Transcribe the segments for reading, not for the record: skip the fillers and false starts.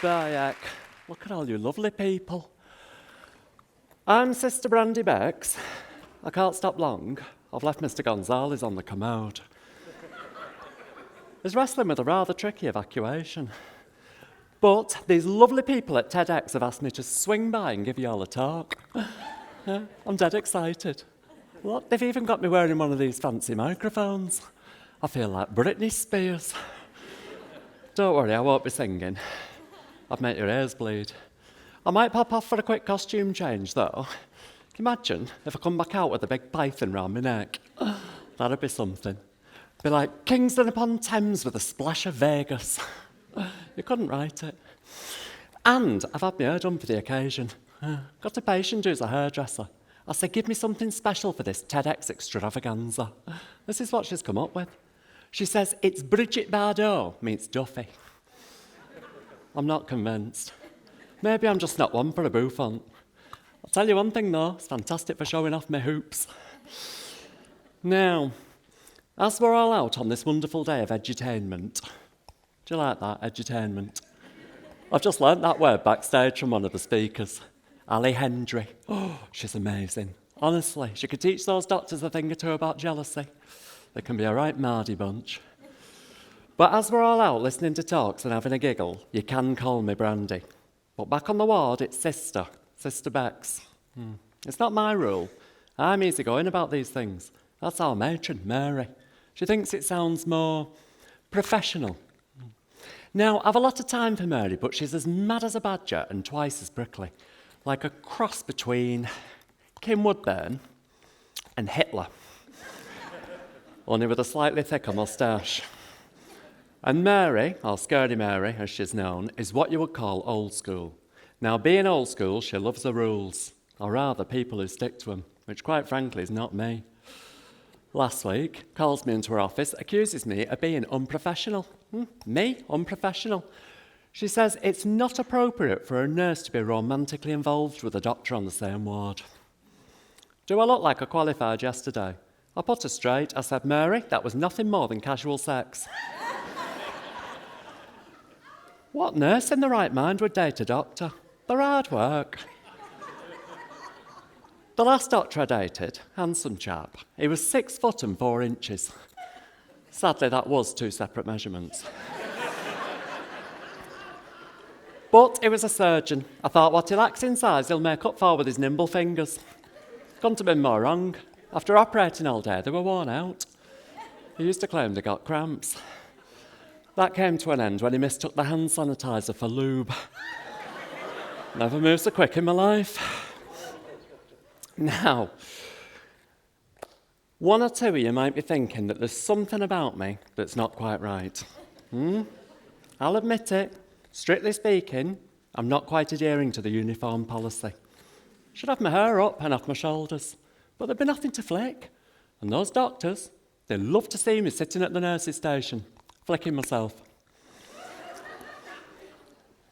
Bayek, look at all you lovely people. I'm Sister Brandy Becks. I can't stop long. I've left Mr. Gonzalez on the commode. He's wrestling with a rather tricky evacuation. But these lovely people at Tedx have asked me to swing by and give you all a talk. Yeah, I'm dead excited. Look, they've even got me wearing one of these fancy microphones. I feel like Britney Spears. Don't worry, I won't be singing. I'd make your ears bleed. I might pop off for a quick costume change, though. Can you imagine if I come back out with a big python round my neck? That'd be something. Be like Kingston upon Thames with a splash of Vegas. You couldn't write it. And I've had my hair done for the occasion. Got a patient who's a hairdresser. I said, give me something special for this Tedx extravaganza. This is what she's come up with. She says, it's Bridget Bardot meets Duffy. I'm not convinced. Maybe I'm just not one for a bouffant. I'll tell you one thing though, it's fantastic for showing off my hoops. Now, as we're all out on this wonderful day of edutainment, do you like that, edutainment? I've just learnt that word backstage from one of the speakers, Ali Hendry. Oh, she's amazing. Honestly, she could teach those doctors a thing or two about jealousy. They can be a right mardy bunch. But as we're all out listening to talks and having a giggle, you can call me Brandy. But back on the ward, it's Sister Becks. It's not my rule. I'm easygoing about these things. That's our matron, Mary. She thinks it sounds more professional. Now, I've a lot of time for Mary, but she's as mad as a badger and twice as prickly. Like a cross between Kim Woodburn and Hitler. Only with a slightly thicker moustache. And Mary, or Scaredy Mary, as she's known, is what you would call old school. Now, being old school, she loves the rules, or rather people who stick to them, which quite frankly is not me. Last week, calls me into her office, accuses me of being unprofessional. Me? Unprofessional? She says it's not appropriate for a nurse to be romantically involved with a doctor on the same ward. Do I look like I qualified yesterday? I put her straight. I said, Mary, that was nothing more than casual sex. What nurse in the right mind would date a doctor? They're hard work. The last doctor I dated, handsome chap, he was 6 foot and 4 inches. Sadly, that was 2 separate measurements. But he was a surgeon. I thought what he lacks in size, he'll make up for with his nimble fingers. Couldn't have been more wrong. After operating all day, they were worn out. He used to claim they got cramps. That came to an end when he mistook the hand sanitizer for lube. Never moved so quick in my life. Now, one or two of you might be thinking that there's something about me that's not quite right. I'll admit it. Strictly speaking, I'm not quite adhering to the uniform policy. Should have my hair up and off my shoulders, but there'd be nothing to flick. And those doctors, they love to see me sitting at the nurse's station, flicking myself.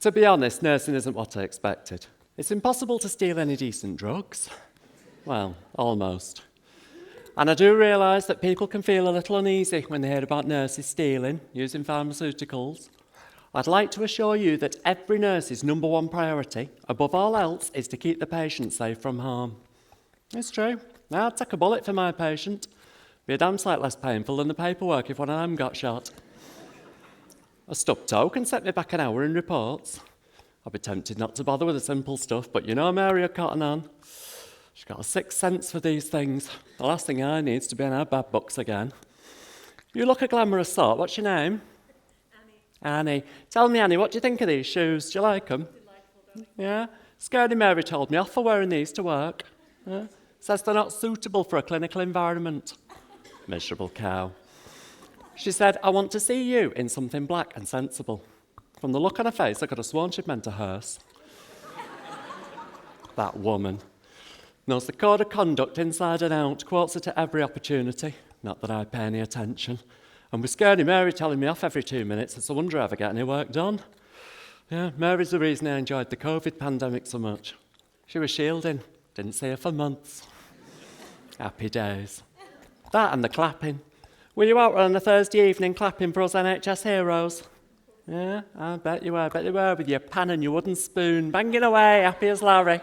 To be honest, nursing isn't what I expected. It's impossible to steal any decent drugs. Well, almost. And I do realise that people can feel a little uneasy when they hear about nurses stealing, using pharmaceuticals. I'd like to assure you that every nurse's number one priority, above all else, is to keep the patient safe from harm. It's true. I'd take a bullet for my patient. Be a damn sight less painful than the paperwork if one of them got shot. A stubbed toe can set me back an hour in reports. I'd be tempted not to bother with the simple stuff, but you know Mary will cotton on. She's got a sixth sense for these things. The last thing I need is to be in her bad books again. You look a glamorous sort. What's your name? Annie. Tell me, Annie, what do you think of these shoes? Do you like them? Yeah? Scaredy Mary told me off for wearing these to work. Yeah? Says they're not suitable for a clinical environment. Miserable cow. She said, I want to see you in something black and sensible. From the look on her face, I could have sworn she'd meant a hearse. That woman. Knows the code of conduct inside and out, quotes it at every opportunity. Not that I pay any attention. And with Scaredy Mary telling me off every 2 minutes, it's a wonder I ever get any work done. Yeah, Mary's the reason I enjoyed the COVID pandemic so much. She was shielding. Didn't see her for months. Happy days. That and the clapping. Were you out on a Thursday evening clapping for us NHS heroes? Yeah, I bet you were, with your pan and your wooden spoon, banging away, happy as Larry.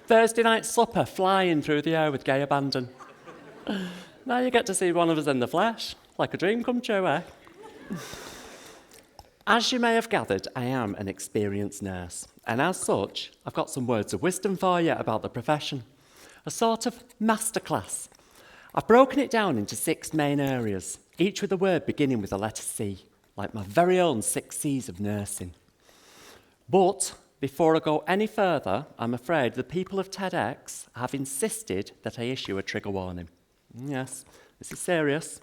Thursday night supper, flying through the air with gay abandon. Now you get to see one of us in the flesh, like a dream come true, eh? As you may have gathered, I am an experienced nurse, and as such, I've got some words of wisdom for you about the profession. A sort of masterclass. I've broken it down into 6 main areas, each with a word beginning with the letter C, like my very own 6 C's of nursing. But before I go any further, I'm afraid the people of Tedx have insisted that I issue a trigger warning. Yes, this is serious.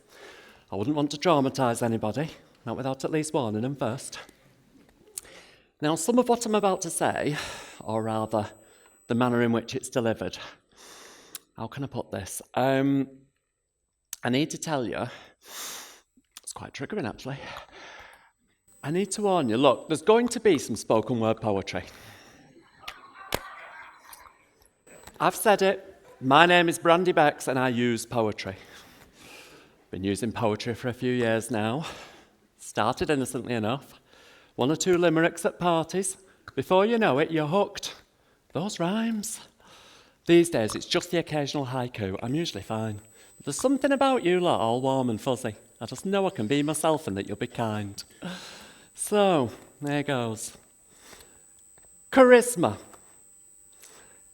I wouldn't want to traumatise anybody, not without at least warning them first. Now, some of what I'm about to say, or rather, the manner in which it's delivered, how can I put this? I need to tell you, it's quite triggering actually. I need to warn you, look, there's going to be some spoken word poetry. I've said it, my name is Brandy Becks and I use poetry. Been using poetry for a few years now. Started innocently enough. 1 or 2 limericks at parties. Before you know it, you're hooked. Those rhymes. These days, it's just the occasional haiku. I'm usually fine. But there's something about you lot all warm and fuzzy. I just know I can be myself and that you'll be kind. So, there goes. Charisma.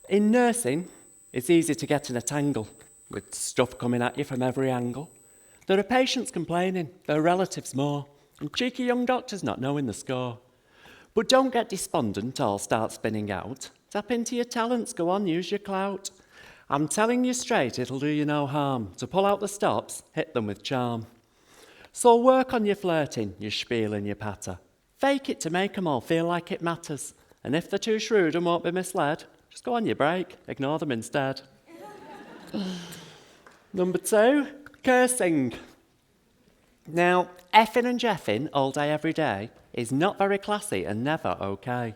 In nursing, it's easy to get in a tangle with stuff coming at you from every angle. There are patients complaining, there are relatives more, and cheeky young doctors not knowing the score. But don't get despondent or start spinning out. Tap into your talents, go on, use your clout. I'm telling you straight, it'll do you no harm. To pull out the stops, hit them with charm. So work on your flirting, your spiel and your patter. Fake it to make them all feel like it matters. And if they're too shrewd and won't be misled, just go on your break, ignore them instead. Number 2, cursing. Now, effing and jeffing all day, every day is not very classy and never okay.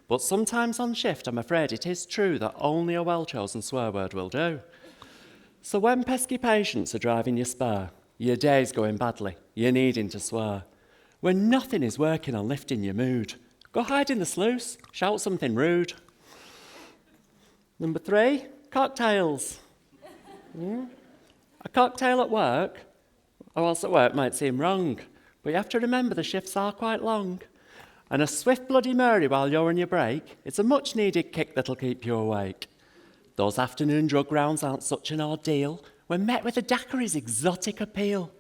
But sometimes on shift, I'm afraid it is true that only a well-chosen swear word will do. So when pesky patients are driving your spur, your day's going badly, you're needing to swear, when nothing is working on lifting your mood, go hide in the sluice, shout something rude. Number 3, cocktails. A cocktail at work, or else at work might seem wrong, but you have to remember the shifts are quite long. And a swift Bloody Mary while you're on your break, it's a much-needed kick that'll keep you awake. Those afternoon drug rounds aren't such an ordeal when met with a daiquiri's exotic appeal.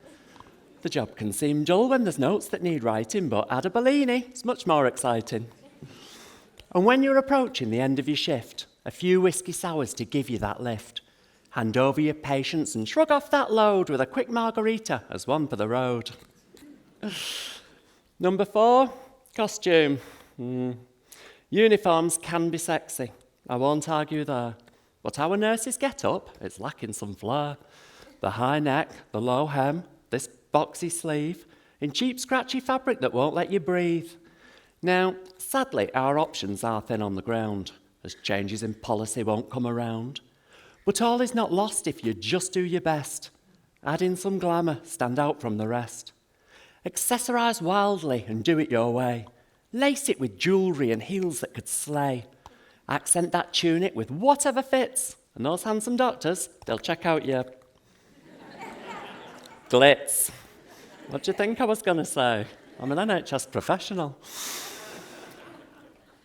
The job can seem dull when there's notes that need writing, but add a Bellini, it's much more exciting. And when you're approaching the end of your shift, a few whiskey sours to give you that lift. Hand over your patience and shrug off that load with a quick margarita as one for the road. Number 4, costume. Uniforms can be sexy, I won't argue there. But our nurses get up, it's lacking some flair. The high neck, the low hem, this boxy sleeve, in cheap scratchy fabric that won't let you breathe. Now, sadly, our options are thin on the ground, as changes in policy won't come around. But all is not lost if you just do your best. Add in some glamour, stand out from the rest. Accessorise wildly and do it your way. Lace it with jewellery and heels that could slay. Accent that tunic with whatever fits. And those handsome doctors, they'll check out your glitz. What do you think I was going to say? I'm an NHS professional.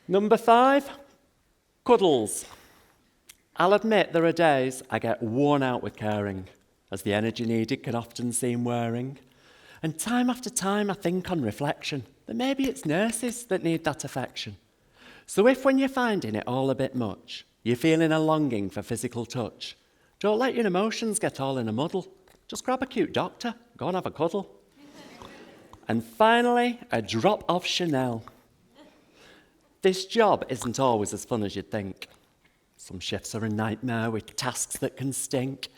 Number 5, cuddles. I'll admit there are days I get worn out with caring, as the energy needed can often seem wearing. And time after time I think on reflection that maybe it's nurses that need that affection. So if when you're finding it all a bit much, you're feeling a longing for physical touch, don't let your emotions get all in a muddle. Just grab a cute doctor, go and have a cuddle. And finally, a drop of Chanel. This job isn't always as fun as you'd think. Some shifts are a nightmare with tasks that can stink.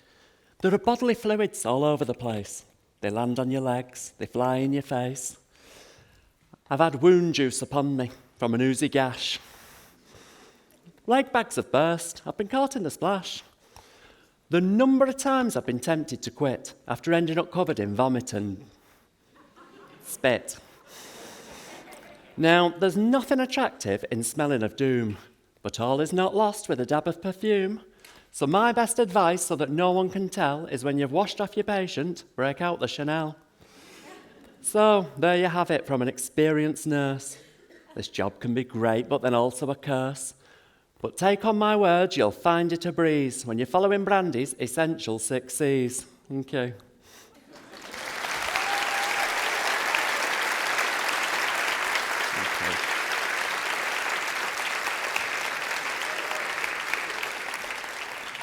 There are bodily fluids all over the place. They land on your legs, they fly in your face. I've had wound juice upon me from an oozy gash. Leg bags have burst, I've been caught in the splash. The number of times I've been tempted to quit after ending up covered in vomit and spit. Now, there's nothing attractive in smelling of doom, but all is not lost with a dab of perfume. So my best advice, so that no one can tell, is when you've washed off your patient, break out the Chanel. So, there you have it from an experienced nurse. This job can be great, but then also a curse. But take on my words, you'll find it a breeze when you're following Brandy's essential 6 C's. Thank you.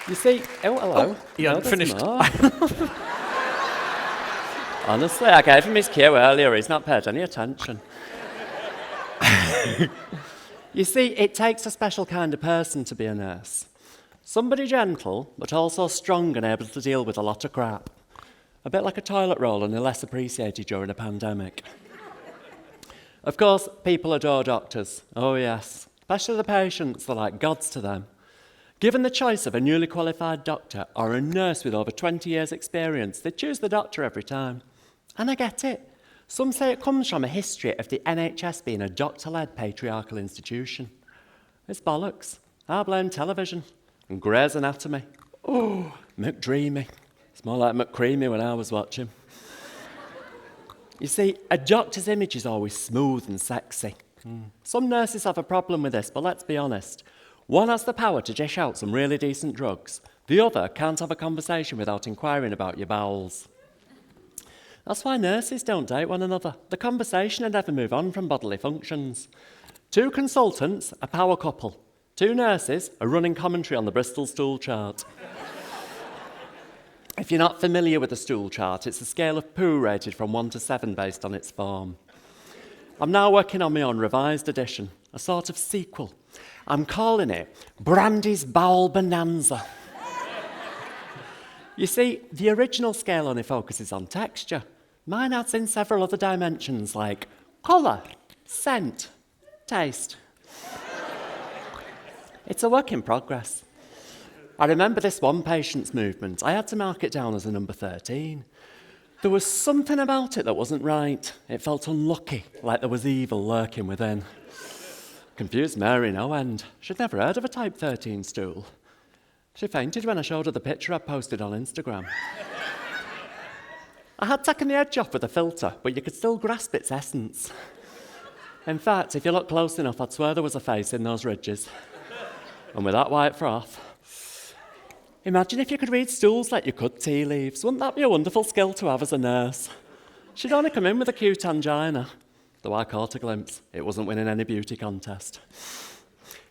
You see, oh, hello. You haven't finished. Honestly, I gave him his cue earlier. He's not paid any attention. You see, it takes a special kind of person to be a nurse. Somebody gentle, but also strong and able to deal with a lot of crap. A bit like a toilet roll, and less appreciated during a pandemic. Of course, people adore doctors. Oh yes, especially the patients. They're like gods to them. Given the choice of a newly qualified doctor or a nurse with over 20 years' experience, they choose the doctor every time. And I get it. Some say it comes from a history of the NHS being a doctor-led patriarchal institution. It's bollocks. I blame television and Grey's Anatomy. Oh, McDreamy. It's more like McCreamy when I was watching. You see, a doctor's image is always smooth and sexy. Some nurses have a problem with this, but let's be honest. One has the power to dish out some really decent drugs. The other can't have a conversation without inquiring about your bowels. That's why nurses don't date one another. The conversation will never move on from bodily functions. 2 consultants, a power couple. 2 nurses, a running commentary on the Bristol stool chart. If you're not familiar with the stool chart, it's a scale of poo rated from 1 to 7 based on its form. I'm now working on my own revised edition, a sort of sequel. I'm calling it Brandy's Bowel Bonanza. You see, the original scale only focuses on texture. Mine adds in several other dimensions like colour, scent, taste. It's a work in progress. I remember this one patient's movement. I had to mark it down as a number 13. There was something about it that wasn't right. It felt unlucky, like there was evil lurking within. Confused Mary no end. She'd never heard of a type 13 stool. She fainted when I showed her the picture I posted on Instagram. I had taken the edge off with a filter, but you could still grasp its essence. In fact, if you look close enough, I'd swear there was a face in those ridges. And with that white froth. Imagine if you could read stools like you could tea leaves. Wouldn't that be a wonderful skill to have as a nurse? She'd only come in with a cute angina. Though I caught a glimpse, it wasn't winning any beauty contest.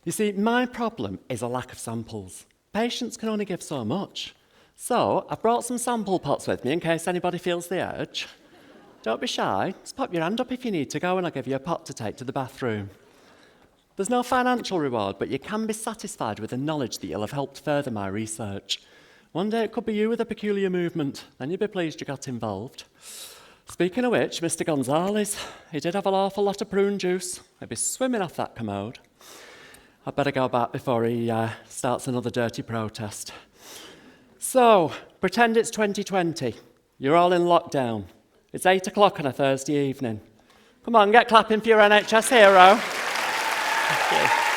You see, my problem is a lack of samples. Patients can only give so much. So, I've brought some sample pots with me in case anybody feels the urge. Don't be shy, just pop your hand up if you need to go and I'll give you a pot to take to the bathroom. There's no financial reward, but you can be satisfied with the knowledge that you'll have helped further my research. One day it could be you with a peculiar movement, then you'd be pleased you got involved. Speaking of which, Mr. Gonzales, he did have an awful lot of prune juice. He'd be swimming off that commode. I'd better go back before he starts another dirty protest. So, pretend it's 2020. You're all in lockdown. It's 8 o'clock on a Thursday evening. Come on, get clapping for your NHS hero. Thank you.